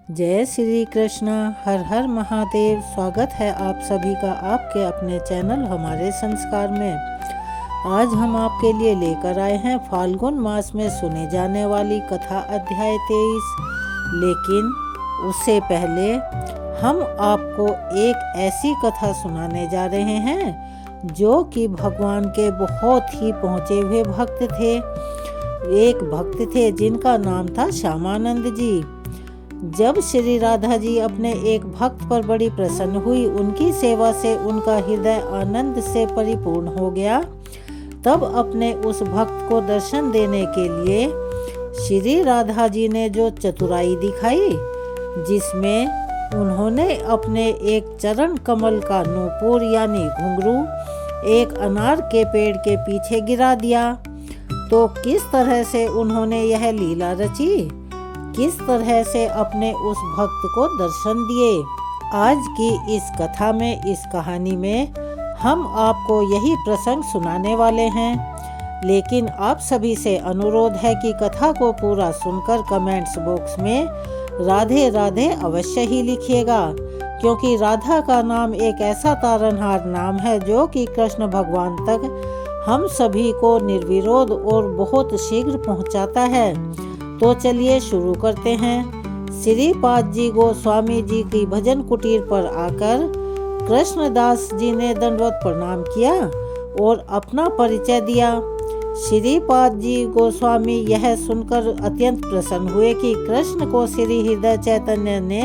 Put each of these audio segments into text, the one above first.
जय श्री कृष्ण। हर हर महादेव। स्वागत है आप सभी का आपके अपने चैनल हमारे संस्कार में। आज हम आपके लिए लेकर आए हैं फाल्गुन मास में सुने जाने वाली कथा अध्याय 23। लेकिन उससे पहले हम आपको एक ऐसी कथा सुनाने जा रहे हैं जो कि भगवान के बहुत ही पहुँचे हुए भक्त थे। एक भक्त थे जिनका नाम था श्यामानंद जी। जब श्री राधा जी अपने एक भक्त पर बड़ी प्रसन्न हुई, उनकी सेवा से उनका हृदय आनंद से परिपूर्ण हो गया, तब अपने उस भक्त को दर्शन देने के लिए श्री राधा जी ने जो चतुराई दिखाई, जिसमें उन्होंने अपने एक चरण कमल का नूपुर यानी घुंघरू एक अनार के पेड़ के पीछे गिरा दिया। तो किस तरह से उन्होंने यह लीला रची, किस तरह से अपने उस भक्त को दर्शन दिए। आज की इस कथा में, इस कहानी में हम आपको यही प्रसंग सुनाने वाले हैं। लेकिन आप सभी से अनुरोध है कि कथा को पूरा सुनकर कमेंट्स बॉक्स में राधे राधे अवश्य ही लिखिएगा, क्योंकि राधा का नाम एक ऐसा तारनहार नाम है जो कि कृष्ण भगवान तक हम सभी को निर्विरोध और बहुत शीघ्र पहुंचाता है। तो चलिए शुरू करते हैं। श्रीपाद जी गोस्वामी जी की भजन कुटीर पर आकर कृष्णदास जी ने दंडवत प्रणाम किया और अपना परिचय दिया। श्रीपाद जी गोस्वामी यह सुनकर अत्यंत प्रसन्न हुए कि कृष्ण को श्री हृदय चैतन्य ने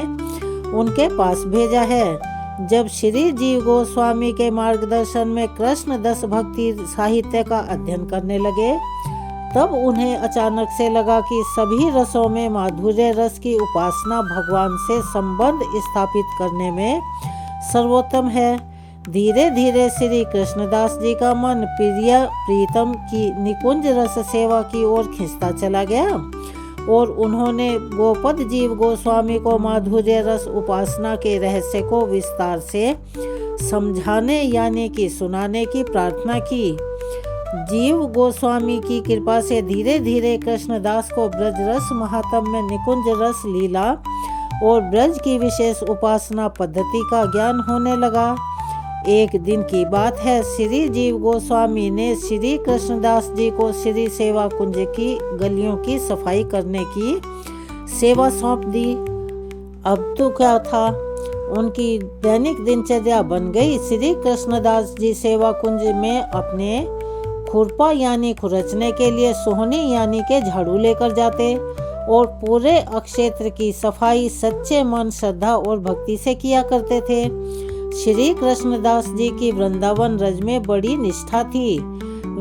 उनके पास भेजा है। जब श्री जीव गोस्वामी के मार्गदर्शन में कृष्ण दस भक्ति साहित्य का अध्ययन करने लगे, तब उन्हें अचानक से लगा कि सभी रसों में माधुर्य रस की उपासना भगवान से संबंध स्थापित करने में सर्वोत्तम है। धीरे धीरे श्री कृष्णदास जी का मन प्रिय प्रीतम की निकुंज रस सेवा की ओर खिंचता चला गया और उन्होंने गोपद जीव गोस्वामी को माधुर्य रस उपासना के रहस्य को विस्तार से समझाने यानी कि सुनाने की प्रार्थना की। जीव गोस्वामी की कृपा से धीरे धीरे कृष्णदास को ब्रज रस महात्म्य, निकुंज रस लीला और ब्रज की विशेष उपासना पद्धति का ज्ञान होने लगा। एक दिन की बात है, श्री जीव गोस्वामी ने श्री कृष्णदास जी को श्री सेवा कुंज की गलियों की सफाई करने की सेवा सौंप दी। अब तो क्या था, उनकी दैनिक दिनचर्या बन गई। श्री कृष्णदास जी सेवा कुंज में अपने खुरपा यानी खुरचने के लिए सोहनी यानी के झाड़ू लेकर जाते और पूरे अक्षेत्र की सफाई सच्चे मन, श्रद्धा और भक्ति से किया करते थे। श्री कृष्णदास जी की वृंदावन रज में बड़ी निष्ठा थी।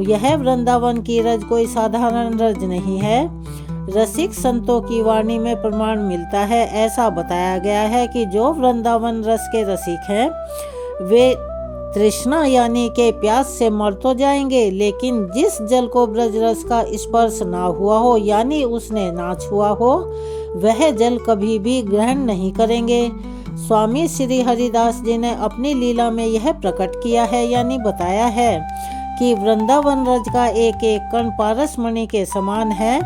यह वृंदावन की रज कोई साधारण रज नहीं है। रसिक संतों की वाणी में प्रमाण मिलता है। ऐसा बताया गया है कि जो वृंदावन रस के रसिक हैं वे तृष्णा यानी के प्यास से मर तो जाएंगे, लेकिन जिस जल को ब्रज रस का स्पर्श ना हुआ हो यानी उसने ना छुआ हो, वह जल कभी भी ग्रहण नहीं करेंगे। स्वामी श्री हरिदास जी ने अपनी लीला में यह प्रकट किया है यानी बताया है कि वृंदावन रज का एक एक कण पारस मणि के समान है।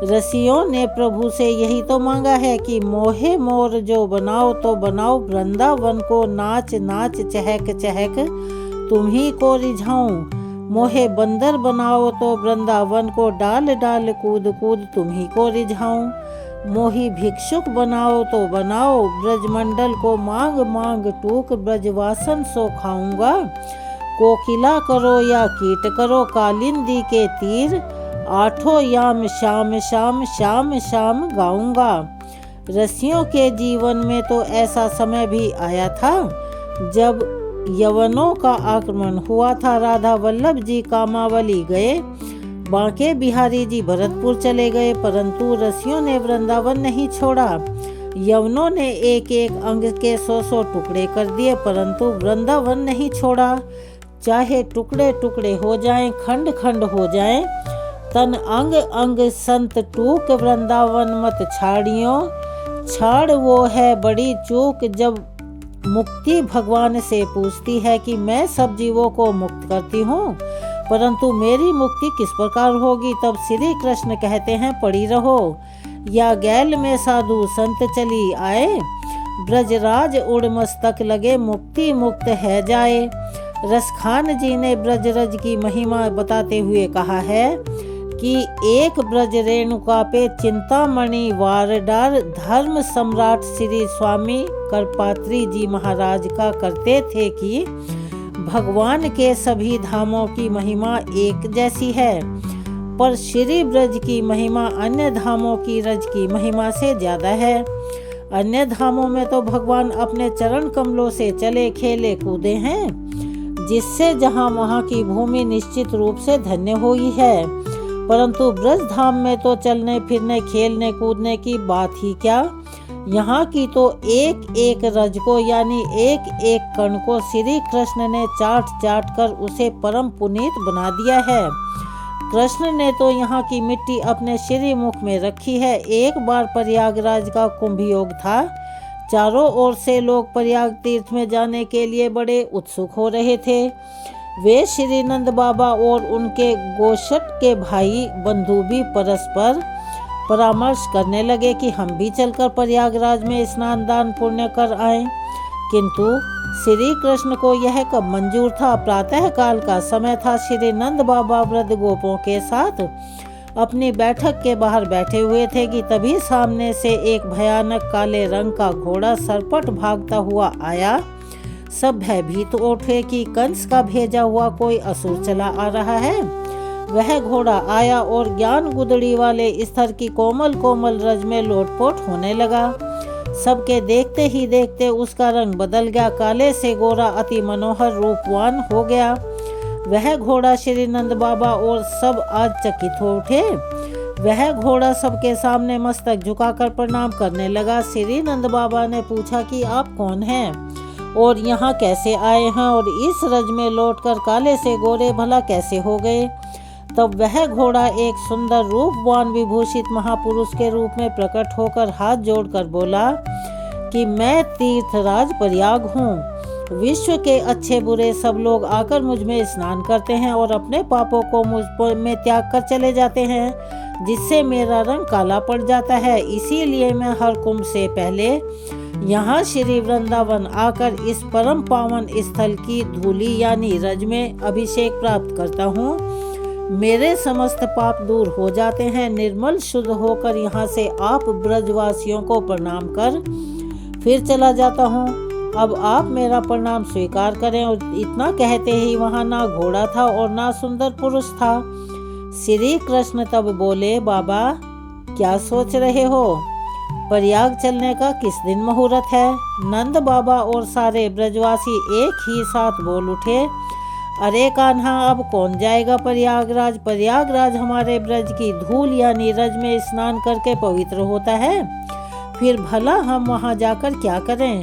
रसियों ने प्रभु से यही तो मांगा है कि मोहे मोर जो बनाओ तो बनाओ, वृंदावन को नाच नाच चहक चहक तुम ही को रिझाऊं। मोहे बंदर बनाओ तो वृंदावन को डाल डाल कूद कूद तुम ही को रिझाऊं। मोही भिक्षुक बनाओ तो बनाओ, ब्रजमंडल को मांग मांग टूक ब्रजवासन सो खाऊंगा। कोकिला करो या कीट करो, कालिंदी के तीर आठों याम शाम शाम शाम शाम गाऊंगा। रसियों के जीवन में तो ऐसा समय भी आया था जब यवनों का आक्रमण हुआ था। राधा वल्लभ जी कामावली गए, बांके बिहारी जी भरतपुर चले गए, परंतु रसियों ने वृंदावन नहीं छोड़ा। यवनों ने एक एक अंग के 100 टुकड़े कर दिए, परंतु वृंदावन नहीं छोड़ा। चाहे टुकड़े टुकड़े हो जाएं, खंड खंड हो जाएं, तन अंग अंग संत टूक, वृंदावन मत छाड़ियो। छाड़ वो है बड़ी चूक जब मुक्ति भगवान से पूछती है कि मैं सब जीवों को मुक्त करती हूँ, परंतु मेरी मुक्ति किस प्रकार होगी। तब श्री कृष्ण कहते हैं पड़ी रहो। या गैल में साधु संत चली आए, ब्रजराज उड़ मस्तक लगे मुक्ति मुक्त है जाए। रसखान जी ने ब्रजरज की महिमा बताते हुए कहा है कि एक ब्रज रेणुका पे चिंतामणि वारडार धर्म सम्राट श्री स्वामी करपात्री जी महाराज का करते थे कि भगवान के सभी धामों की महिमा एक जैसी है, पर श्री ब्रज की महिमा अन्य धामों की रज की महिमा से ज्यादा है। अन्य धामों में तो भगवान अपने चरण कमलों से चले खेले कूदे हैं, जिससे जहां वहां की भूमि निश्चित रूप से धन्य हुई है, परंतु ब्रज धाम में तो चलने फिरने खेलने कूदने की बात ही क्या। यहाँ की तो एक एक रज को यानी एक एक कण को श्री कृष्ण ने चाट चाट कर उसे परम पुनीत बना दिया है। कृष्ण ने तो यहाँ की मिट्टी अपने श्री मुख में रखी है। एक बार प्रयागराज का कुंभ योग था। चारों ओर से लोग प्रयाग तीर्थ में जाने के लिए बड़े उत्सुक हो रहे थे। वे श्री नंद बाबा और उनके गोशट के भाई बंधु भी परस्पर परामर्श करने लगे कि हम भी चलकर प्रयागराज में स्नान दान पुण्य कर आएं। किंतु श्री कृष्ण को यह कब मंजूर था। प्रातः काल का समय था। श्री नंद बाबा वृद्ध गोपों के साथ अपनी बैठक के बाहर बैठे हुए थे कि तभी सामने से एक भयानक काले रंग का घोड़ा सरपट भागता हुआ आया। सब भयभीत उठे कि कंस का भेजा हुआ कोई असुर चला आ रहा है। वह घोड़ा आया और ज्ञान गुदड़ी वाले स्तर की कोमल कोमल रज में लोटपोट होने लगा। सबके देखते ही देखते उसका रंग बदल गया। काले से गोरा अति मनोहर रूपवान हो गया। वह घोड़ा श्री नंद बाबा और सब आश्चर्यचकित हो उठे। वह घोड़ा सबके सामने मस्तक झुकाकर प्रणाम करने लगा। श्री नंद बाबा ने पूछा कि आप कौन हैं और यहाँ कैसे आए हैं और इस रज में लौटकर काले से गोरे भला कैसे हो गए। तब वह घोड़ा एक सुंदर रूपवान विभूषित महापुरुष के रूप में प्रकट होकर हाथ जोड़कर बोला कि मैं तीर्थराज प्रयाग हूँ। विश्व के अच्छे बुरे सब लोग आकर मुझ में स्नान करते हैं और अपने पापों को मुझ में त्याग कर चले जाते हैं, जिससे मेरा रंग काला पड़ जाता है। इसीलिए मैं हर कुंभ से पहले यहाँ श्री वृंदावन आकर इस परम पावन स्थल की धूली यानी रज में अभिषेक प्राप्त करता हूँ। मेरे समस्त पाप दूर हो जाते हैं। निर्मल शुद्ध होकर यहाँ से आप ब्रजवासियों को प्रणाम कर फिर चला जाता हूँ। अब आप मेरा प्रणाम स्वीकार करें। और इतना कहते ही वहाँ ना घोड़ा था और ना सुंदर पुरुष था। श्री कृष्ण तब बोले, बाबा क्या सोच रहे हो? प्रयाग चलने का किस दिन मुहूर्त है? नंद बाबा और सारे ब्रजवासी एक ही साथ बोल उठे, अरे कान्हा, अब कौन जाएगा प्रयागराज? प्रयागराज हमारे ब्रज की धूल यानी रज में स्नान करके पवित्र होता है। फिर भला हम वहां जाकर क्या करें?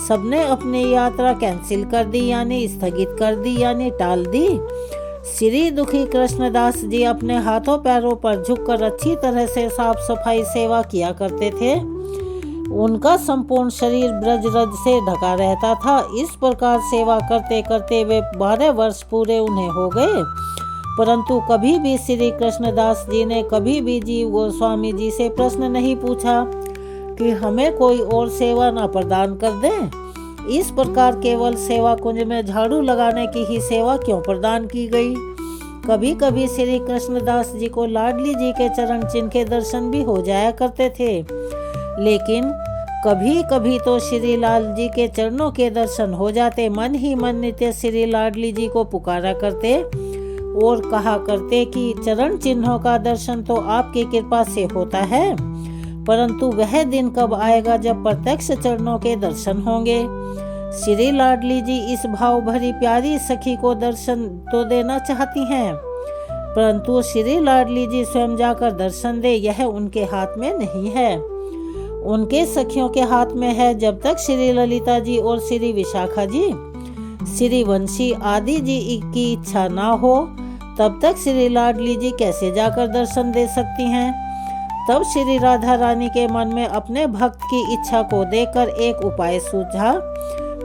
सबने अपनी यात्रा कैंसिल कर दी यानी स्थगित कर दी यानी टाल दी। श्री दुखी कृष्णदास जी अपने हाथों पैरों पर झुककर अच्छी तरह से साफ सफाई सेवा किया करते थे। उनका संपूर्ण शरीर ब्रज रज से ढका रहता था। इस प्रकार सेवा करते करते वे 12 वर्ष पूरे उन्हें हो गए, परंतु कभी भी श्री कृष्णदास जी ने कभी भी जीव गोस्वामी जी से प्रश्न नहीं पूछा कि हमें कोई और सेवा न प्रदान कर दें। इस प्रकार केवल सेवा कुंज में झाड़ू लगाने की ही सेवा क्यों प्रदान की गई? कभी कभी श्री कृष्णदास जी को लाडली जी के चरण चिन्ह के दर्शन भी हो जाया करते थे, लेकिन कभी कभी तो श्री लाल जी के चरणों के दर्शन हो जाते। मन ही मन नित्य श्री लाडली जी को पुकारा करते और कहा करते कि चरण चिन्हों का दर्शन तो आपकी कृपा से होता है, परंतु वह दिन कब आएगा जब प्रत्यक्ष चरणों के दर्शन होंगे। श्री लाडली जी इस भाव भरी प्यारी सखी को दर्शन तो देना चाहती हैं, परंतु श्री लाडली जी स्वयं जाकर दर्शन दे यह उनके हाथ में नहीं है, उनके सखियों के हाथ में है। जब तक श्री ललिता जी और श्री विशाखा जी, श्री वंशी आदि जी की इच्छा ना हो, तब तक श्री लाडली जी कैसे जाकर दर्शन दे सकती हैं? तब श्री राधा रानी के मन में अपने भक्त की इच्छा को देखकर एक उपाय सूझा।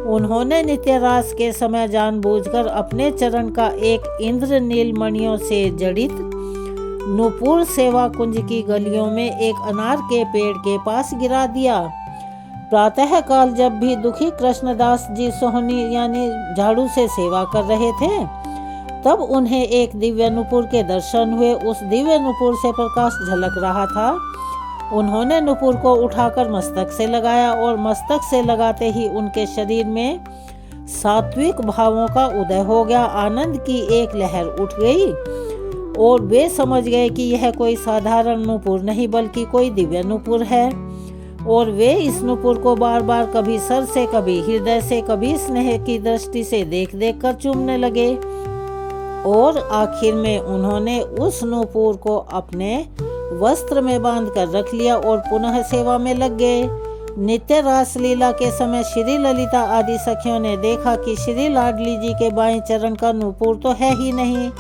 उन्होंने नित्य रास के समय जानबूझकर अपने चरण का एक इंद्र नील मणियों से जड़ित नूपुर सेवा कुंज की गलियों में एक अनार के पेड़ के पास गिरा दिया। प्रातः काल जब भी दुखी कृष्णदास जी सोहनी यानी झाड़ू से सेवा कर रहे थे, तब उन्हें एक दिव्य नूपुर के दर्शन हुए। उस दिव्य नूपुर से प्रकाश झलक रहा था। उन्होंने नूपुर को उठाकर मस्तक से लगाया और मस्तक से लगाते ही उनके शरीर में सात्विक भावों का उदय हो गया। आनंद की एक लहर उठ गई और वे समझ गए कि यह कोई साधारण नूपुर नहीं बल्कि कोई दिव्य नूपुर है। और वे इस नूपुर को बार बार कभी सर से, कभी हृदय से, कभी स्नेह की दृष्टि से देख देख कर चूमने लगे। और आखिर में उन्होंने उस नूपुर को अपने वस्त्र में बांध कर रख लिया और पुनः सेवा में लग गए। नित्य रास लीला के समय श्री ललिता आदि सखियों ने देखा कि श्री लाडली जी के बाएं चरण का नूपुर तो है ही नहीं।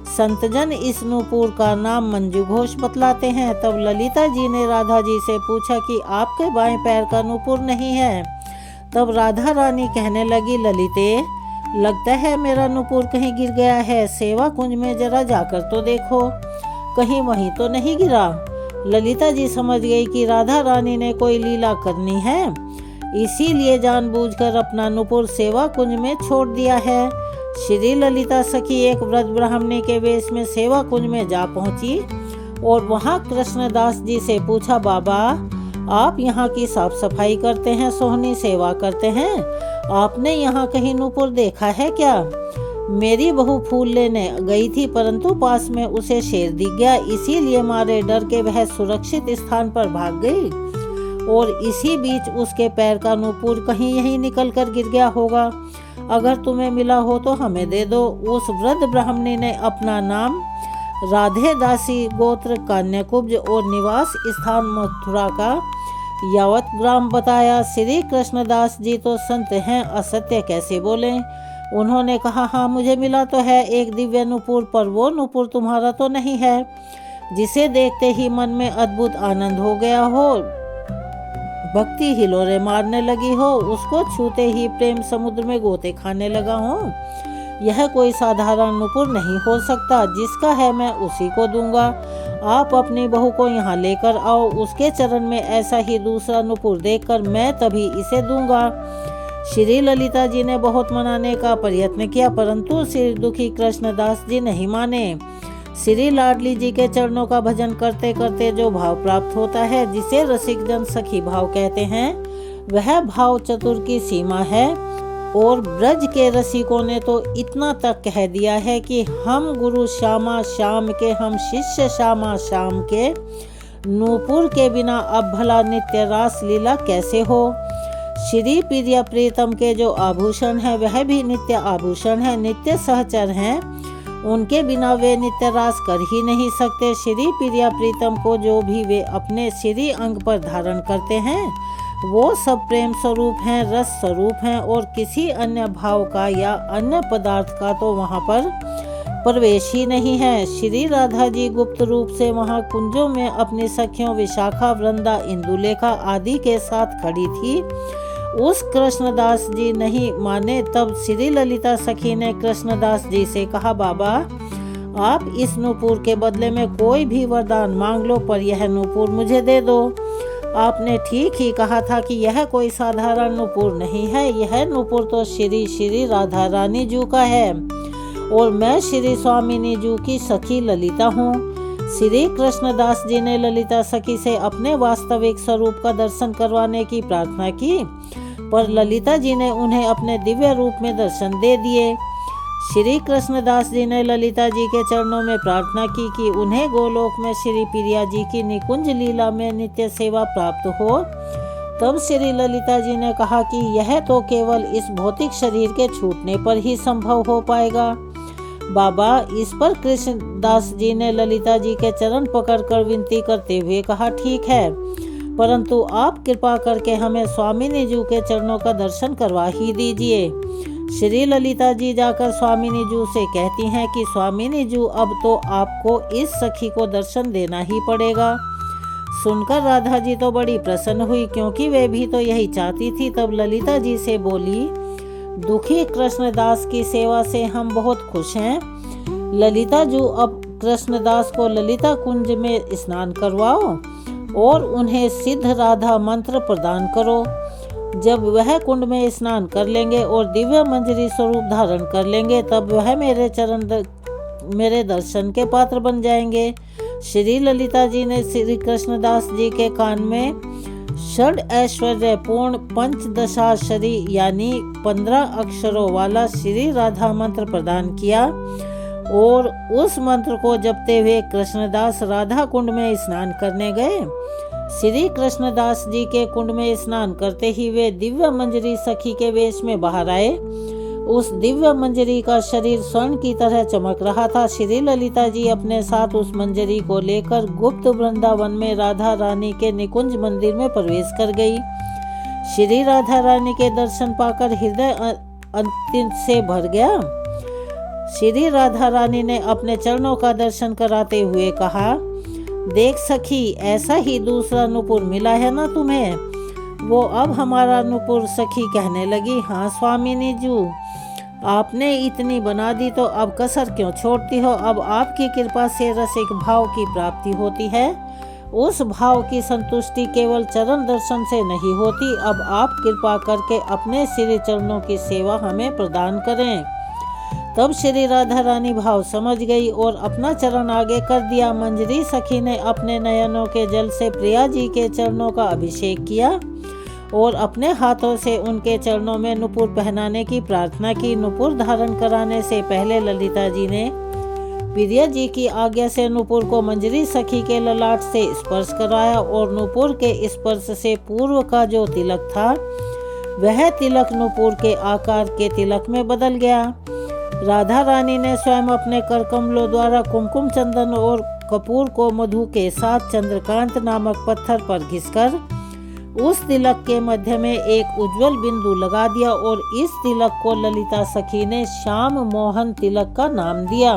संतजन इस नूपुर का नाम मंजू घोष बतलाते हैं। तब ललिता जी ने राधा जी से पूछा कि आपके बाएं पैर का नूपुर नहीं है। तब राधा रानी कहने लगी, ललिते, लगता है मेरा नूपुर कहीं गिर गया है। सेवा कुंज में जरा जाकर तो देखो, कहीं वहीं तो नहीं गिरा। ललिता जी समझ गई कि राधा रानी ने कोई लीला करनी है, इसीलिए जानबूझकर अपना नूपुर सेवा कुंज में छोड़ दिया है। श्री ललिता सखी एक व्रत ब्राह्मणी के वेश में सेवा कुंज में जा पहुंची और वहां कृष्णदास जी से पूछा, बाबा, आप यहाँ की साफ सफाई करते हैं, सोहनी सेवा करते हैं, आपने यहाँ कहीं नूपुर देखा है क्या? मेरी बहू फूल लेने गई थी, परंतु पास में उसे शेर दिख गया, इसीलिए मारे डर के वह सुरक्षित स्थान पर भाग गई और इसी बीच उसके पैर का नूपुर कहीं यहीं निकल कर गिर गया होगा। अगर तुम्हें मिला हो तो हमें दे दो। उस वृद्ध ब्राह्मणी ने अपना नाम राधे दासी, गोत्र कान्यकुब्ज और निवास स्थान मथुरा का यावत ग्राम बताया। श्री कृष्णदास जी तो संत हैं, असत्य कैसे बोले? उन्होंने कहा, हाँ, मुझे मिला तो है एक दिव्य नूपुर, पर वो नूपुर तुम्हारा तो नहीं है, जिसे देखते ही मन में अद्भुत आनंद हो गया हो, भक्ति हिलोरे मारने लगी हो, उसको छूते ही प्रेम समुद्र में गोते खाने लगा हो। यह कोई साधारण नूपुर नहीं हो सकता, जिसका है मैं उसी को दूंगा। आप अपनी बहू को यहाँ लेकर आओ, उसके चरण में ऐसा ही दूसरा नूपुर देखकर मैं तभी इसे दूंगा। श्री ललिता जी ने बहुत मनाने का प्रयत्न किया, परंतु श्री दुखी कृष्णदास जी नहीं माने। श्री लाडली जी के चरणों का भजन करते करते जो भाव प्राप्त होता है, जिसे रसिक जन सखी भाव कहते हैं, वह भाव चतुर की सीमा है। और ब्रज के रसिकों ने तो इतना तक कह दिया है कि हम गुरु श्यामा श्याम के, हम शिष्य श्यामा श्याम के, नूपुर के बिना अब भला नित्य रास लीला कैसे हो। श्री प्रिया प्रीतम के जो आभूषण है वह भी नित्य आभूषण है, नित्य सहचर हैं, उनके बिना वे नित्य रास कर ही नहीं सकते। श्री प्रिया प्रीतम को जो भी वे अपने श्री अंग पर धारण करते हैं, वो सब प्रेम स्वरूप हैं, रस स्वरूप हैं और किसी अन्य भाव का या अन्य पदार्थ का तो वहाँ पर प्रवेश ही नहीं है। श्री राधा जी गुप्त रूप से वहाँ कुंजों में अपनी सखियों विशाखा, वृंदा, इंदुलेखा आदि के साथ खड़ी थी। उस कृष्णदास जी नहीं माने, तब श्री ललिता सखी ने कृष्णदास जी से कहा, बाबा, आप इस नूपुर के बदले में कोई भी वरदान मांग लो, पर यह नूपुर मुझे दे दो। आपने ठीक ही कहा था कि यह कोई साधारण नूपुर नहीं है, यह नूपुर तो श्री राधा रानी जू का है और मैं श्री स्वामिनी जू की सखी ललिता हूँ। श्री कृष्णदास जी ने ललिता सखी से अपने वास्तविक स्वरूप का दर्शन करवाने की प्रार्थना की, पर ललिता जी ने उन्हें अपने दिव्य रूप में दर्शन दे दिए। श्री कृष्णदास जी ने ललिता जी के चरणों में प्रार्थना की कि उन्हें गोलोक में श्री प्रिया जी की निकुंज लीला में नित्य सेवा प्राप्त हो। तब श्री ललिता जी ने कहा कि यह तो केवल इस भौतिक शरीर के छूटने पर ही संभव हो पाएगा। बाबा, इस पर कृष्णदास जी ने ललिता जी के चरण पकड़कर विनती करते हुए कहा, ठीक है, परंतु आप कृपा करके हमें स्वामिनी जी के चरणों का दर्शन करवा ही दीजिए। श्री ललिता जी जाकर स्वामिनी जी से कहती हैं कि स्वामिनी जी, अब तो आपको इस सखी को दर्शन देना ही पड़ेगा। सुनकर राधा जी तो बड़ी प्रसन्न हुई, क्योंकि वे भी तो यही चाहती थी। तब ललिता जी से बोली, दुखी कृष्णदास की सेवा से हम बहुत खुश हैं। ललिता जी अब कृष्णदास को ललिता कुंज में स्नान करवाओ और उन्हें सिद्ध राधा मंत्र प्रदान करो। जब वह कुंड में स्नान कर लेंगे और दिव्य मंजरी स्वरूप धारण कर लेंगे, तब वह मेरे दर्शन के पात्र बन जाएंगे। श्री ललिता जी ने श्री कृष्णदास जी के कान में षड ऐश्वर्य पूर्ण पंचदशाक्षरी यानी 15 अक्षरों वाला श्री राधा मंत्र प्रदान किया और उस मंत्र को जपते हुए कृष्णदास राधा कुंड में स्नान करने गए। श्री कृष्णदास जी के कुंड में स्नान करते ही वे दिव्य मंजरी सखी के वेश में बाहर आए। उस दिव्य मंजरी का शरीर स्वर्ण की तरह चमक रहा था। श्री ललिता जी अपने साथ उस मंजरी को लेकर गुप्त वृंदावन में राधा रानी के निकुंज मंदिर में प्रवेश कर गई। श्री राधा रानी के दर्शन पाकर हृदय अत्यंत से भर गया। श्री राधा रानी ने अपने चरणों का दर्शन कराते हुए कहा, देख सखी, ऐसा ही दूसरा नुपुर मिला है ना तुम्हें? वो अब हमारा नुपुर सखी कहने लगी। हाँ स्वामिनी जी, आपने इतनी बना दी तो अब कसर क्यों छोड़ती हो? अब आपकी कृपा से रसिक भाव की प्राप्ति होती है। उस भाव की संतुष्टि केवल चरण दर्शन से नहीं होती। अब आप कृपा करके अपने श्री चरणों की सेवा हमें प्रदान करें। तब श्री राधा रानी भाव समझ गई और अपना चरण आगे कर दिया। मंजरी सखी ने अपने नयनों के जल से प्रिया जी के चरणों का अभिषेक किया और अपने हाथों से उनके चरणों में नुपुर पहनाने की प्रार्थना की। नुपुर धारण कराने से पहले ललिता जी ने प्रिया जी की आज्ञा से नुपुर को मंजरी सखी के ललाट से स्पर्श कराया और नुपुर के स्पर्श से पूर्व का जो तिलक था वह तिलक नुपुर के आकार के तिलक में बदल गया। राधा रानी ने स्वयं अपने कर कमलों द्वारा कुमकुम चंदन और कपूर को मधु के साथ चंद्रकांत नामक पत्थर पर घिसकर उस तिलक के मध्य में एक उज्जवल बिंदु लगा दिया और इस तिलक को ललिता सखी ने श्याम मोहन तिलक का नाम दिया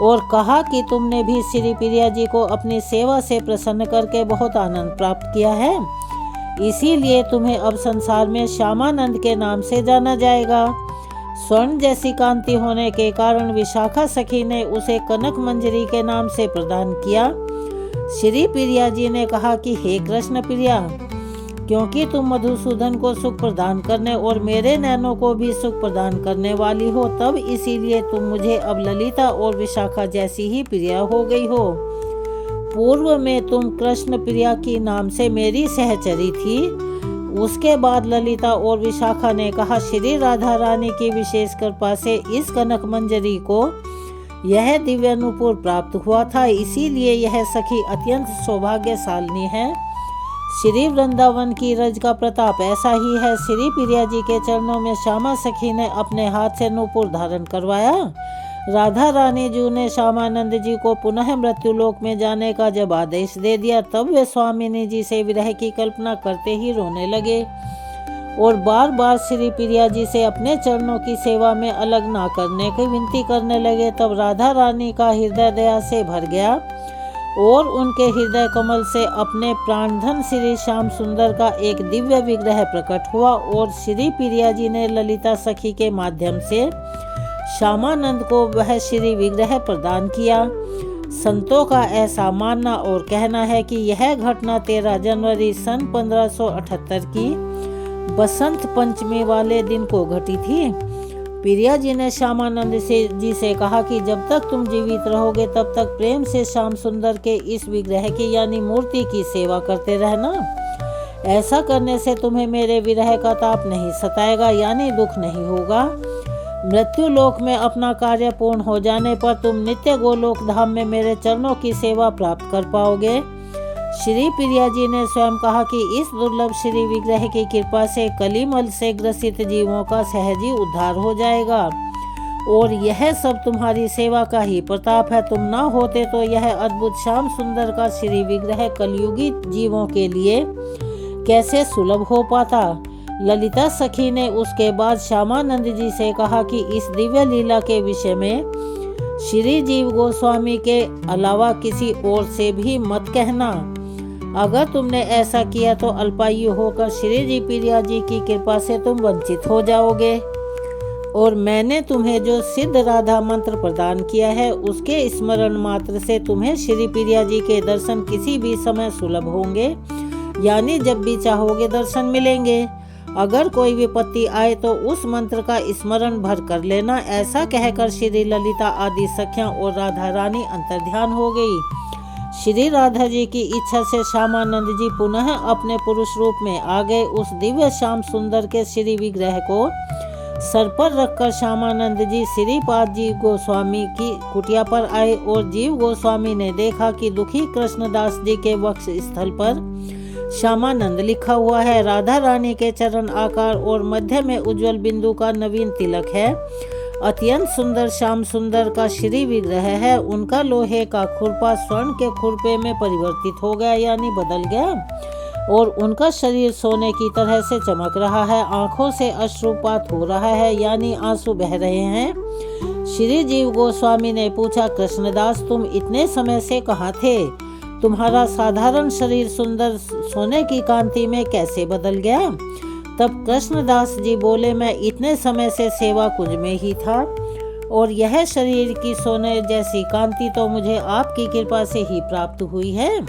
और कहा कि तुमने भी श्री प्रिया जी को अपनी सेवा से प्रसन्न करके बहुत आनंद प्राप्त किया है, इसीलिए तुम्हें अब संसार में श्यामानंद के नाम से जाना जाएगा। स्वर्ण जैसी कांति होने के कारण विशाखा सखी ने उसे कनक मंजरी के नाम से प्रदान किया। श्री प्रिया जी ने कहा कि हे कृष्ण प्रिया, क्योंकि तुम मधुसूदन को सुख प्रदान करने और मेरे नैनों को भी सुख प्रदान करने वाली हो, तब इसीलिए तुम मुझे अब ललिता और विशाखा जैसी ही प्रिया हो गई हो। पूर्व में तुम कृष्ण प्रिया की नाम से मेरी सहचरी थी। उसके बाद ललिता और विशाखा ने कहा, श्री राधा रानी की विशेष कृपा से इस कनक मंजरी को यह दिव्य नुपुर प्राप्त हुआ था, इसीलिए यह सखी अत्यंत सौभाग्यशालिनी है। श्री वृंदावन की रज का प्रताप ऐसा ही है। श्री प्रिया जी के चरणों में श्यामा सखी ने अपने हाथ से नुपुर धारण करवाया। राधा रानी जी ने श्यामानंद जी को पुनः मृत्युलोक में जाने का जब आदेश दे दिया, तब वे स्वामिनी जी से विरह की कल्पना करते ही रोने लगे और बार बार श्री प्रिया जी से अपने चरणों की सेवा में अलग ना करने की विनती करने लगे। तब राधा रानी का हृदय दया से भर गया और उनके हृदय कमल से अपने प्राणधन श्री श्याम सुंदर का एक दिव्य विग्रह प्रकट हुआ और श्री प्रिया जी ने ललिता सखी के माध्यम से श्यामानंद को वह श्री विग्रह प्रदान किया। संतों का ऐसा मानना और कहना है कि यह घटना 13 जनवरी सन 1578 की बसंत पंचमी वाले दिन को घटी थी। प्रिया जी ने श्यामानंद जी से कहा कि जब तक तुम जीवित रहोगे तब तक प्रेम से श्याम सुंदर के इस विग्रह की यानी मूर्ति की सेवा करते रहना। ऐसा करने से तुम्हें मेरे विरह का ताप नहीं सताएगा यानी दुख नहीं होगा। मृत्यु लोक में अपना कार्य पूर्ण हो जाने पर तुम नित्य गोलोक धाम में मेरे चरणों की सेवा प्राप्त कर पाओगे। श्री प्रिया जी ने स्वयं कहा कि इस दुर्लभ श्री विग्रह की कृपा से कलिमल से ग्रसित जीवों का सहजी उद्धार हो जाएगा और यह सब तुम्हारी सेवा का ही प्रताप है। तुम ना होते तो यह अद्भुत श्याम सुंदर का श्री विग्रह कलयुगी जीवों के लिए कैसे सुलभ हो पाता। ललिता सखी ने उसके बाद श्यामानंद जी से कहा कि इस दिव्य लीला के विषय में श्री जीव गोस्वामी के अलावा किसी और से भी मत कहना। अगर तुमने ऐसा किया तो अल्पायु होकर श्री जी प्रिया जी की कृपा से तुम वंचित हो जाओगे। और मैंने तुम्हें जो सिद्ध राधा मंत्र प्रदान किया है उसके स्मरण मात्र से तुम्हें श्री प्रिया जी के दर्शन किसी भी समय सुलभ होंगे, यानी जब भी चाहोगे दर्शन मिलेंगे। अगर कोई विपत्ति आए तो उस मंत्र का स्मरण भर कर लेना। ऐसा कहकर श्री ललिता आदि सखियां और राधा रानी अंतर्ध्यान हो गई। श्री राधा जी की इच्छा से श्यामानंद जी पुनः अपने पुरुष रूप में आ गए। उस दिव्य श्याम सुंदर के श्री विग्रह को सर पर रखकर श्यामानंद जी श्रीपाद जी गोस्वामी की कुटिया पर आए और जीव गोस्वामी ने देखा कि दुखी कृष्णदास जी के वक्ष स्थल पर श्यामानंद लिखा हुआ है। राधा रानी के चरण आकार और मध्य में उज्जवल बिंदु का नवीन तिलक है। अत्यंत सुंदर श्याम सुंदर का श्री विग्रह है। उनका लोहे का खुरपा स्वर्ण के खुरपे में परिवर्तित हो गया, यानी बदल गया, और उनका शरीर सोने की तरह से चमक रहा है। आंखों से अश्रुपात हो रहा है, यानी आंसू बह रहे हैं। श्री जीव गोस्वामी ने पूछा, कृष्णदास तुम इतने समय से कहाँ थे? तुम्हारा साधारण शरीर सुंदर सोने की कांति में कैसे बदल गया? तब कृष्णदास जी बोले, मैं इतने समय से सेवा कुंज में ही था और यह शरीर की सोने जैसी कांति तो मुझे आपकी कृपा से ही प्राप्त हुई है।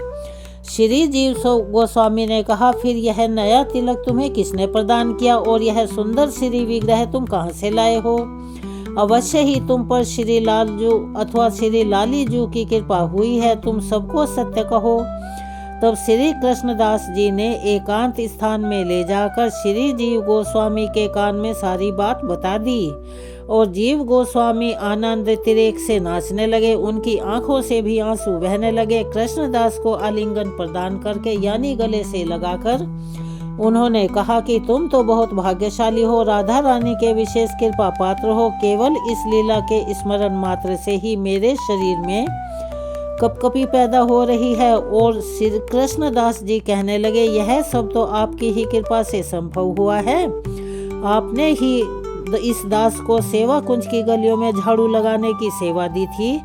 श्री जीव गोस्वामी ने कहा, फिर यह नया तिलक तुम्हें किसने प्रदान किया और यह सुंदर श्री विग्रह तुम कहाँ से लाए हो? अवश्य ही तुम पर श्री लालजू अथवा श्री लालीजू की कृपा हुई है, तुम सबको सत्य कहो। तब श्री कृष्णदास जी ने एकांत स्थान में ले जाकर श्री जीव गोस्वामी के कान में सारी बात बता दी और जीव गोस्वामी आनंद तिरेक से नाचने लगे। उनकी आंखों से भी आंसू बहने लगे। कृष्णदास को आलिंगन प्रदान करके, यानी गले से लगाकर, उन्होंने कहा कि तुम तो बहुत भाग्यशाली हो, राधा रानी के विशेष कृपा पात्र हो। केवल इस लीला के स्मरण मात्र से ही मेरे शरीर में कपकपी पैदा हो रही है। और श्री कृष्णदास जी कहने लगे, यह सब तो आपकी ही कृपा से संभव हुआ है। आपने ही इस दास को सेवा कुंज की गलियों में झाड़ू लगाने की सेवा दी थी।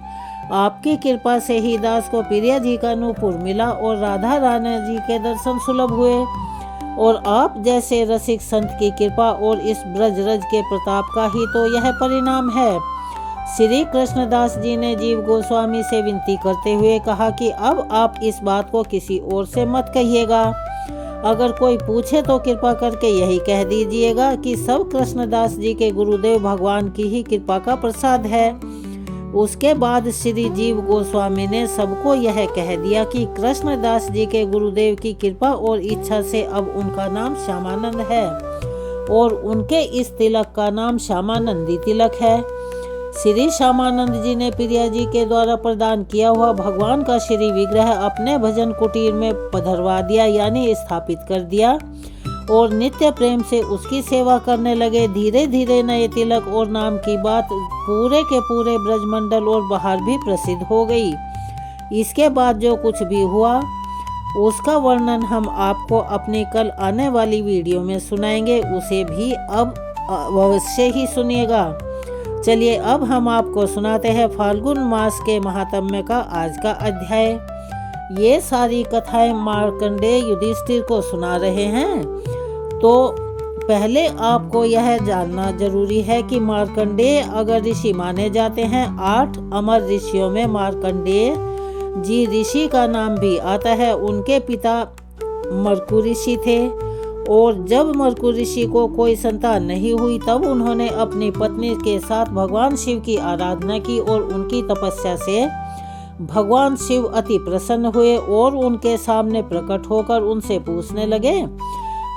आपकी कृपा से ही दास को प्रिया जी का नूपुर मिला और राधा रानी जी के दर्शन सुलभ हुए। और आप जैसे रसिक संत की कृपा और इस ब्रज रज के प्रताप का ही तो यह परिणाम है। श्री कृष्णदास जी ने जीव गोस्वामी से विनती करते हुए कहा कि अब आप इस बात को किसी और से मत कहिएगा। अगर कोई पूछे तो कृपा करके यही कह दीजिएगा कि सब कृष्णदास जी के गुरुदेव भगवान की ही कृपा का प्रसाद है। उसके बाद श्री जीव गोस्वामी ने सबको यह कह दिया कि कृष्णदास जी के गुरुदेव की कृपा और इच्छा से अब उनका नाम श्यामानंद है और उनके इस तिलक का नाम श्यामानंदी तिलक है। श्री श्यामानंद जी ने प्रिया जी के द्वारा प्रदान किया हुआ भगवान का श्री विग्रह अपने भजन कुटीर में पधरवा दिया, यानी स्थापित कर दिया, और नित्य प्रेम से उसकी सेवा करने लगे। धीरे धीरे नए तिलक और नाम की बात पूरे के पूरे ब्रजमंडल और बाहर भी प्रसिद्ध हो गई। इसके बाद जो कुछ भी हुआ उसका वर्णन हम आपको अपनी कल आने वाली वीडियो में सुनाएंगे, उसे भी अब अवश्य ही सुनिएगा। चलिए अब हम आपको सुनाते हैं फाल्गुन मास के महात्म्य का आज का अध्याय। ये सारी कथाएं मार्कंडेय युधिष्ठिर को सुना रहे हैं। तो पहले आपको यह जानना जरूरी है कि मार्कंडेय अगर ऋषि माने जाते हैं, 8 अमर ऋषियों में मार्कंडेय जी ऋषि का नाम भी आता है। उनके पिता मरकु ऋषि थे और जब मरकु ऋषि को कोई संतान नहीं हुई तब उन्होंने अपनी पत्नी के साथ भगवान शिव की आराधना की और उनकी तपस्या से भगवान शिव अति प्रसन्न हुए और उनके सामने प्रकट होकर उनसे पूछने लगे।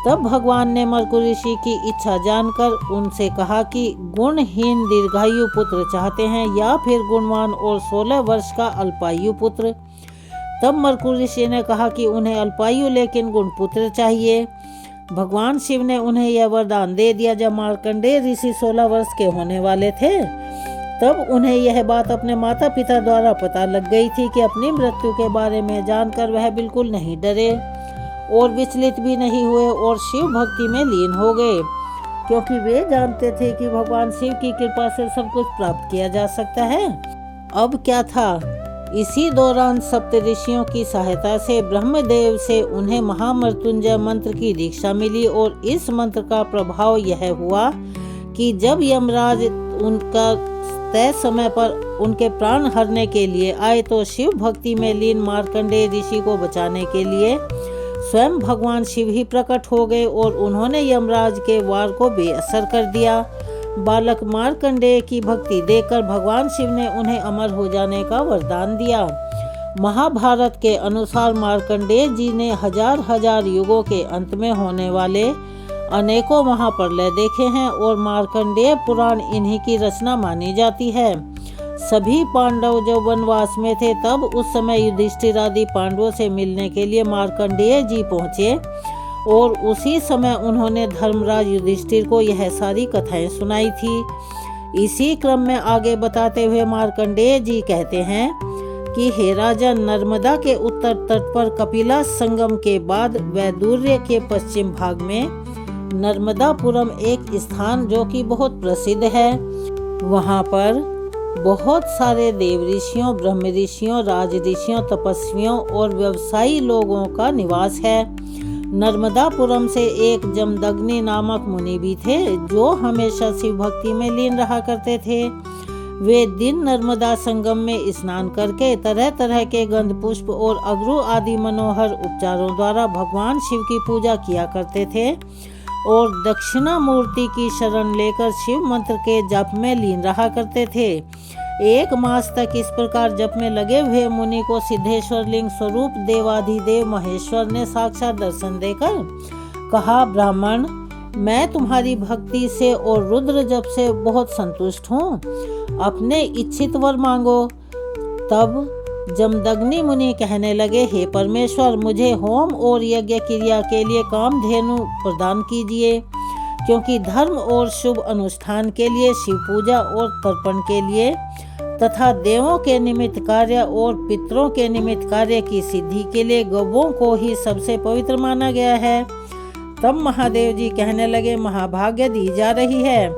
तब भगवान ने मरकु ऋषि की इच्छा जानकर उनसे कहा कि गुणहीन दीर्घायु पुत्र चाहते हैं या फिर गुणवान और 16 वर्ष का अल्पायु पुत्र। तब मरकु ऋषि ने कहा कि उन्हें अल्पायु लेकिन गुण पुत्र चाहिए। भगवान शिव ने उन्हें यह वरदान दे दिया। जब मार्कंडेय ऋषि 16 वर्ष के होने वाले थे तब उन्हें यह बात अपने माता पिता द्वारा पता लग गई थी कि अपनी मृत्यु के बारे में जानकर वह बिल्कुल नहीं डरे और विचलित भी नहीं हुए और शिव भक्ति में लीन हो गए, क्योंकि वे जानते थे कि भगवान शिव की कृपा से सब कुछ प्राप्त किया जा सकता है। अब क्या था, इसी दौरान सप्त ऋषियों की सहायता से ब्रह्मदेव से उन्हें महामृत्युंजय मंत्र की दीक्षा मिली और इस मंत्र का प्रभाव यह हुआ कि जब यमराज उनका तय समय पर उनके प्राण हरने के लिए आए तो शिव भक्ति में लीन मार्कंडेय ऋषि को बचाने के लिए स्वयं भगवान शिव ही प्रकट हो गए और उन्होंने यमराज के वार को बेअसर कर दिया। बालक मार्कंडेय की भक्ति देखकर भगवान शिव ने उन्हें अमर हो जाने का वरदान दिया। महाभारत के अनुसार मार्कंडेय जी ने हजार हजार युगों के अंत में होने वाले अनेकों महाप्रलय देखे हैं और मार्कंडेय पुराण इन्हीं की रचना मानी जाती है। सभी पांडव जब वनवास में थे तब उस समय युधिष्ठिर आदि पांडवों से मिलने के लिए मार्कंडेय जी पहुँचे और उसी समय उन्होंने धर्मराज युधिष्ठिर को यह सारी कथाएं सुनाई थी। इसी क्रम में आगे बताते हुए मार्कंडेय जी कहते हैं कि हे राजा, नर्मदा के उत्तर तट पर कपिला संगम के बाद वैदुर्य के पश्चिम भाग में नर्मदापुरम एक स्थान जो कि बहुत प्रसिद्ध है। वहाँ पर बहुत सारे देव ऋषियों, ब्रह्म ऋषियों, राज ऋषियों, तपस्वियों और व्यवसायी लोगों का निवास है। नर्मदापुरम से एक जमदग्नि नामक मुनि भी थे जो हमेशा शिव भक्ति में लीन रहा करते थे। वे दिन नर्मदा संगम में स्नान करके तरह तरह के गंध पुष्प और अगरू आदि मनोहर उपचारों द्वारा भगवान शिव की पूजा किया करते थे और दक्षिणा मूर्ति की शरण लेकर शिव मंत्र के जप में लीन रहा करते थे। 1 मास तक इस प्रकार जप में लगे हुए मुनि को सिद्धेश्वर लिंग स्वरूप देवाधिदेव महेश्वर ने साक्षात दर्शन देकर कहा, ब्राह्मण, मैं तुम्हारी भक्ति से और रुद्र जप से बहुत संतुष्ट हूँ, अपने इच्छित वर मांगो। तब जमदग्नि मुनि कहने लगे, हे परमेश्वर, मुझे होम और यज्ञ क्रिया के लिए कामधेनु प्रदान कीजिए, क्योंकि धर्म और शुभ अनुष्ठान के लिए, शिव पूजा और तर्पण के लिए तथा देवों के निमित्त कार्य और पितरों के निमित्त कार्य की सिद्धि के लिए गौओं को ही सबसे पवित्र माना गया है। तब महादेव जी कहने लगे, महाभाग्य दी जा रही है।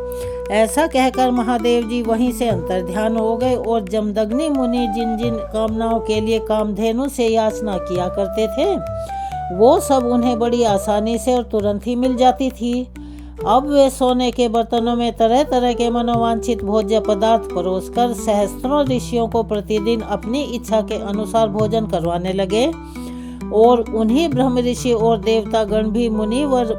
ऐसा कहकर महादेव जी वहीं से अंतर्ध्यान हो गए और जमदग्नि मुनि जिन जिन कामनाओं के लिए कामधेनु से याचना किया करते थे वो सब उन्हें बड़ी आसानी से और तुरंत ही मिल जाती थी। अब वे सोने के बर्तनों में तरह तरह के मनोवांछित भोज्य पदार्थ परोसकर सहस्त्रों ऋषियों को प्रतिदिन अपनी इच्छा के अनुसार भोजन करवाने लगे और उन्हीं ब्रह्म ऋषि और देवता गण भी मुनिवर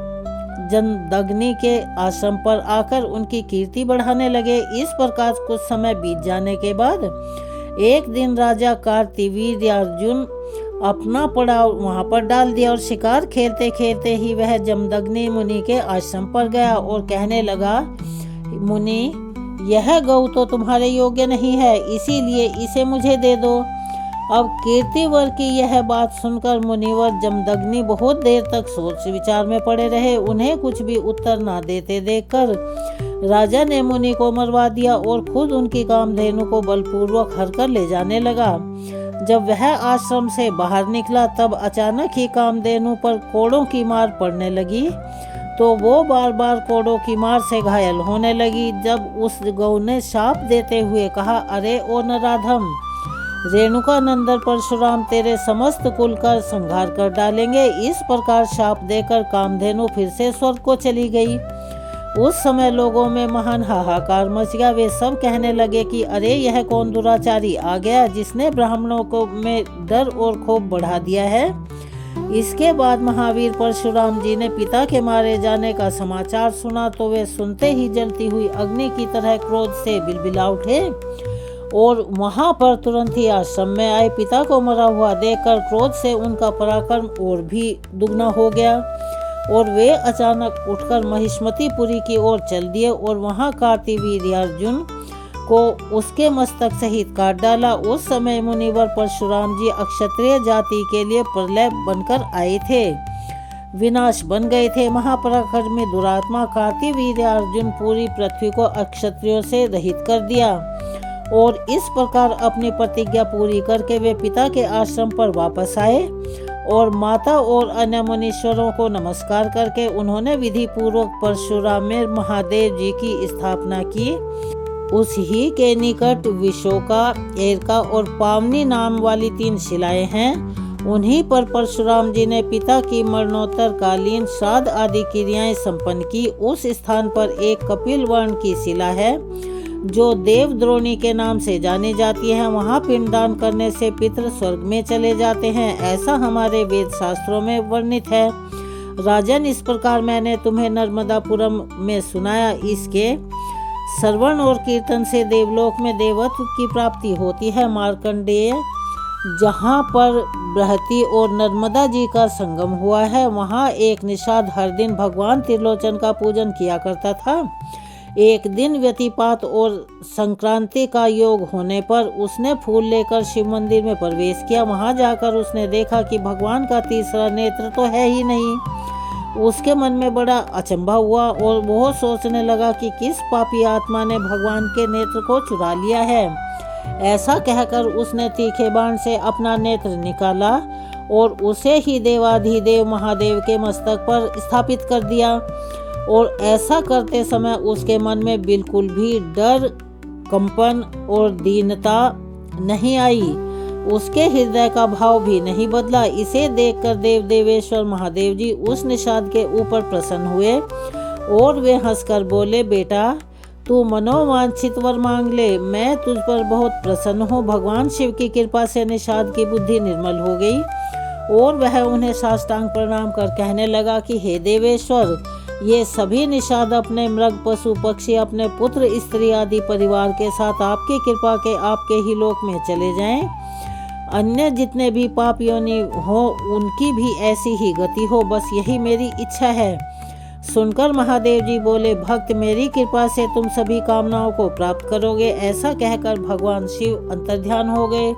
जमदग्नि के आश्रम पर आकर उनकी कीर्ति बढ़ाने लगे। इस प्रकार कुछ समय बीत जाने के बाद एक दिन राजा कार्तवीर्यार्जुन अपना पड़ाव वहां पर डाल दिया और शिकार खेलते खेलते ही वह जमदग्नि मुनि के आश्रम पर गया और कहने लगा, मुनि, यह गौ तो तुम्हारे योग्य नहीं है, इसीलिए इसे मुझे दे दो। अब कीर्तिवर की यह बात सुनकर मुनिवर जमदग्नि बहुत देर तक सोच विचार में पड़े रहे। उन्हें कुछ भी उत्तर ना देते देखकर राजा ने मुनि को मरवा दिया और खुद उनकी कामधेनु को बलपूर्वक हरकर ले जाने लगा। जब वह आश्रम से बाहर निकला तब अचानक ही कामधेनु पर कोड़ों की मार पड़ने लगी तो वो बार बार कोड़ों की मार से घायल होने लगी। जब उस गौ ने शाप देते हुए कहा, अरे ओ नराधम, रेणुका नंदन परशुराम तेरे समस्त कुल का संहार कर डालेंगे। इस प्रकार शाप देकर कामधेनु फिर से स्वर्ग को चली गई। उस समय लोगों में महान हाहाकार मच गया। वे सब कहने लगे कि अरे यह कौन दुराचारी आ गया जिसने ब्राह्मणों को में डर और क्षोभ बढ़ा दिया है। इसके बाद महावीर परशुराम जी ने पिता के मारे जाने का समाचार सुना तो वे सुनते ही जलती हुई अग्नि की तरह क्रोध से बिलबिला उठे और वहां पर तुरंत ही आश्रम में आए। पिता को मरा हुआ देखकर क्रोध से उनका पराक्रम और भी दुगना हो गया और वे अचानक उठकर महिष्मतीपुरी की ओर चल दिए और वहां कार्तवीर्यार्जुन को उसके मस्तक सहित काट डाला। उस समय मुनिवर परशुराम जी अक्षत्रिय जाति के लिए प्रलय बनकर आए थे, विनाश बन गए थे। महापराक्रमी दुरात्मा कार्तवीर्यार्जुन पूरी पृथ्वी को अक्षत्रियों से रहित कर दिया और इस प्रकार अपनी प्रतिज्ञा पूरी करके वे पिता के आश्रम पर वापस आए और माता और अन्य मुनीश्वरों को नमस्कार करके उन्होंने विधि पूर्वक परशुराम में महादेव जी की स्थापना की। उस ही के निकट विशोका, एरका और पावनी नाम वाली 3 शिलाएं हैं। उन्हीं पर परशुराम जी ने पिता की मरणोत्तर कालीन श्राद्ध आदि क्रियाएं संपन्न की। उस स्थान पर एक कपिल वर्ण की शिला है जो देवद्रोणी के नाम से जानी जाती है। वहाँ पिंडदान करने से पितृ स्वर्ग में चले जाते हैं, ऐसा हमारे वेद शास्त्रों में वर्णित है। राजन, इस प्रकार मैंने तुम्हें नर्मदापुरम में सुनाया। इसके श्रवण और कीर्तन से देवलोक में देवत्व की प्राप्ति होती है। मार्कंडेय, जहाँ पर बृहति और नर्मदा जी का संगम हुआ है, वहाँ एक निषाद हर दिन भगवान त्रिलोचन का पूजन किया करता था। एक दिन व्यतिपात और संक्रांति का योग होने पर उसने फूल लेकर शिव मंदिर में प्रवेश किया। वहां जाकर उसने देखा कि भगवान का तीसरा नेत्र तो है ही नहीं। उसके मन में बड़ा अचंभा हुआ और वह सोचने लगा कि किस पापी आत्मा ने भगवान के नेत्र को चुरा लिया है। ऐसा कहकर उसने तीखे बाण से अपना नेत्र निकाला और उसे ही देवाधिदेव महादेव के मस्तक पर स्थापित कर दिया। और ऐसा करते समय उसके मन में बिल्कुल भी डर, कंपन और दीनता नहीं आई। उसके हृदय का भाव भी नहीं बदला। इसे देखकर देवेश्वर महादेव जी उस निषाद के ऊपर प्रसन्न हुए और वे हंसकर बोले, बेटा तू मनोवांछित वर मांग ले, मैं तुझ पर बहुत प्रसन्न हूँ। भगवान शिव की कृपा से निषाद की बुद्धि निर्मल हो गई और वह उन्हें साष्टांग प्रणाम कर कहने लगा कि हे देवेश्वर, ये सभी निषाद अपने मृग, पशु, पक्षी, अपने पुत्र, स्त्री आदि परिवार के साथ आपकी कृपा के आपके ही लोक में चले जाएं। अन्य जितने भी पाप योनि हो उनकी भी ऐसी ही गति हो, बस यही मेरी इच्छा है। सुनकर महादेव जी बोले, भक्त मेरी कृपा से तुम सभी कामनाओं को प्राप्त करोगे। ऐसा कहकर भगवान शिव अंतर्ध्यान हो गए।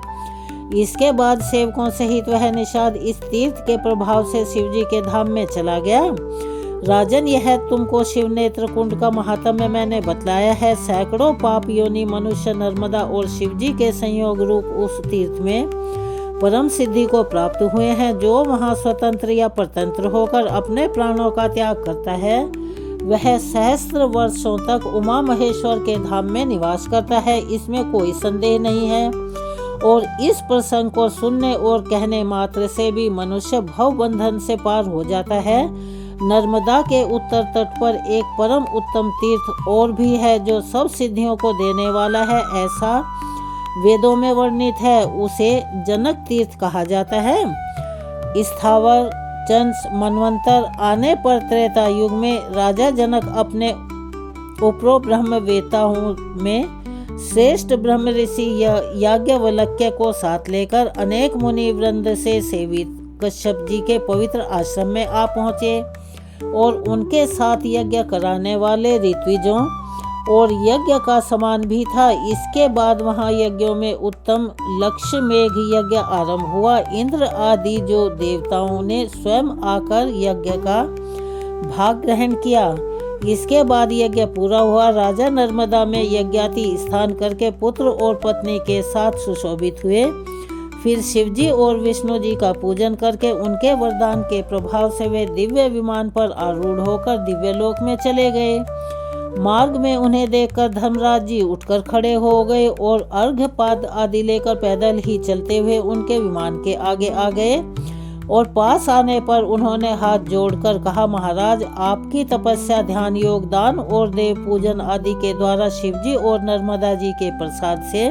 इसके बाद सेवकों सहित वह निषाद इस तीर्थ के प्रभाव से शिव जी के धाम में चला गया। राजन, यह तुमको शिव नेत्र कुंड का महात्म्य मैंने बतलाया है। सैकड़ों पाप योनि मनुष्य नर्मदा और शिव जी के संयोग रूप उस तीर्थ में परम सिद्धि को प्राप्त हुए हैं। जो वहाँ स्वतंत्र या परतंत्र होकर अपने प्राणों का त्याग करता है, वह सहस्त्र वर्षों तक उमा महेश्वर के धाम में निवास करता है, इसमें कोई संदेह नहीं है। और इस प्रसंग को सुनने और कहने मात्र से भी मनुष्य भव बंधन से पार हो जाता है। नर्मदा के उत्तर तट पर एक परम उत्तम तीर्थ और भी है जो सब सिद्धियों को देने वाला है, ऐसा वेदों में वर्णित है। उसे जनक तीर्थ कहा जाता है। स्थावर चंस मनवंतर आने पर त्रेता युग में राजा जनक अपने उपरो ब्रह्मवेताओं में श्रेष्ठ ब्रह्म ऋषि याज्ञवल्क्य को साथ लेकर अनेक मुनि वृंद से सेवित कश्यप जी के पवित्र आश्रम में आ पहुँचे और उनके साथ यज्ञ कराने वाले ऋत्विजों और यज्ञ का सामान भी था। इसके बाद वहाँ यज्ञों में उत्तम लक्ष्य मेघ यज्ञ आरंभ हुआ। इंद्र आदि जो देवताओं ने स्वयं आकर यज्ञ का भाग ग्रहण किया। इसके बाद यज्ञ पूरा हुआ। राजा नर्मदा में यज्ञाति स्थान करके पुत्र और पत्नी के साथ सुशोभित हुए। फिर शिवजी और विष्णु जी का पूजन करके उनके वरदान के प्रभाव से वे दिव्य विमान पर आरूढ़ होकर दिव्य लोक में चले गए। मार्ग में उन्हें देखकर धर्मराज जी उठकर खड़े हो गए और अर्घ्यपाद आदि लेकर पैदल ही चलते हुए उनके विमान के आगे आ गए और पास आने पर उन्होंने हाथ जोड़कर कहा, महाराज, आपकी तपस्या, ध्यान, योग, दान और देव पूजन आदि के द्वारा शिवजी और नर्मदा जी के प्रसाद से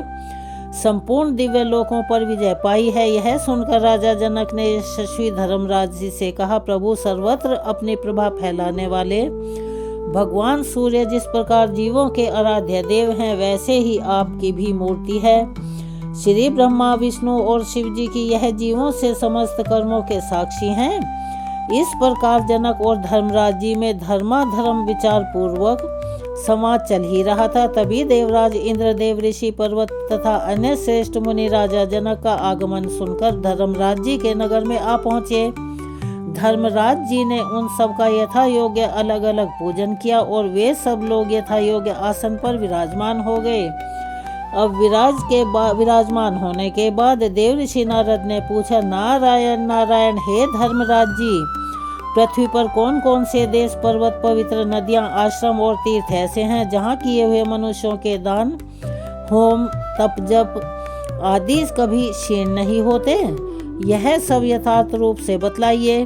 संपूर्ण दिव्य लोकों पर विजय पाई है। यह सुनकर राजा जनक ने यशस्वी धर्मराज जी से कहा, प्रभु, सर्वत्र अपनी प्रभा फैलाने वाले भगवान सूर्य जिस प्रकार जीवों के आराध्य देव हैं, वैसे ही आपकी भी मूर्ति है। श्री ब्रह्मा, विष्णु और शिव जी की यह जीवों से समस्त कर्मों के साक्षी हैं। इस प्रकार जनक और धर्मराज जी में धर्माधर्म विचार पूर्वक संवाद चल ही रहा था। तभी देवराज इंद्रदेव, ऋषि पर्वत तथा अन्य श्रेष्ठ मुनि राजा जनक का आगमन सुनकर धर्मराज जी के नगर में आ पहुँचे। धर्मराज जी ने उन सब का यथा योग्य अलग अलग पूजन किया और वे सब लोग यथा योग्य आसन पर विराजमान हो गए। अब विराजमान होने के बाद देव ऋषि नारद ने पूछा, नारायण नारायण, हे धर्मराज जी, पृथ्वी पर कौन कौन से देश, पर्वत, पवित्र नदियां, आश्रम और तीर्थ ऐसे हैं जहाँ किए हुए मनुष्यों के दान, होम, तप, जप आदि कभी क्षीण नहीं होते? यह सब यथार्थ रूप से बतलाइए।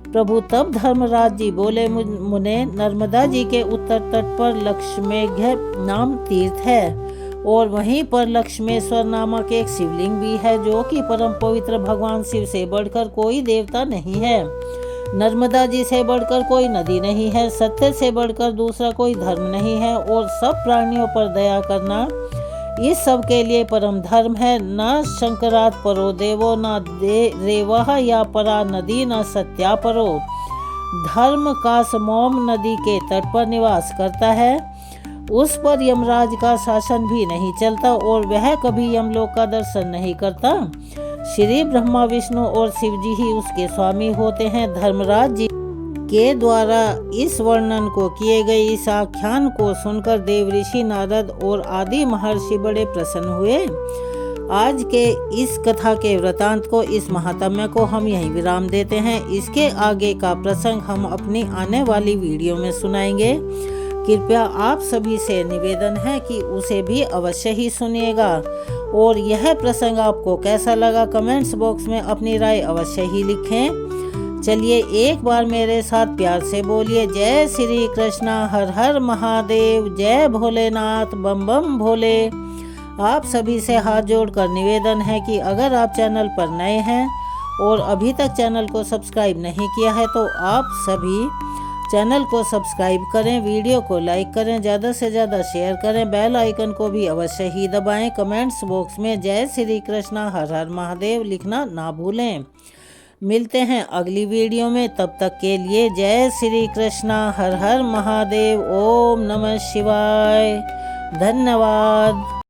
प्रभु तब धर्मराज जी बोले, मुने, नर्मदा जी के उत्तर तट पर लक्ष्मेघ नाम तीर्थ है और वहीं पर लक्ष्मेश्वर नामक एक शिवलिंग भी है, जो कि परम पवित्र भगवान शिव से बढ़कर कोई देवता नहीं है। नर्मदा जी से बढ़कर कोई नदी नहीं है, सत्य से बढ़कर दूसरा कोई धर्म नहीं है और सब प्राणियों पर दया करना इस सब के लिए परम धर्म है। न शंकरात परो देवो, न रेवह या परा नदी, न सत्या परो। धर्म का समोम नदी के तट पर निवास करता है, उस पर यमराज का शासन भी नहीं चलता और वह कभी यमलोक का दर्शन नहीं करता। श्री ब्रह्मा, विष्णु और शिव जी ही उसके स्वामी होते हैं। धर्मराज जी के द्वारा इस वर्णन को किए गए इस आख्यान को सुनकर देवऋषि नारद और आदि महर्षि बड़े प्रसन्न हुए। आज के इस कथा के वृतांत को, इस महात्म्य को हम यहीं विराम देते हैं। इसके आगे का प्रसंग हम अपनी आने वाली वीडियो में सुनाएंगे। कृपया आप सभी से निवेदन है कि उसे भी अवश्य ही सुनिएगा और यह प्रसंग आपको कैसा लगा कमेंट्स बॉक्स में अपनी राय अवश्य ही लिखें। चलिए एक बार मेरे साथ प्यार से बोलिए, जय श्री कृष्णा, हर हर महादेव, जय भोलेनाथ, बम बम भोले। आप सभी से हाथ जोड़कर निवेदन है कि अगर आप चैनल पर नए हैं और अभी तक चैनल को सब्सक्राइब नहीं किया है तो आप सभी चैनल को सब्सक्राइब करें, वीडियो को लाइक करें, ज़्यादा से ज़्यादा शेयर करें, बेल आइकन को भी अवश्य ही दबाएं। कमेंट्स बॉक्स में जय श्री कृष्णा, हर हर महादेव लिखना ना भूलें। मिलते हैं अगली वीडियो में, तब तक के लिए जय श्री कृष्णा, हर हर महादेव, ओम नमः शिवाय, धन्यवाद।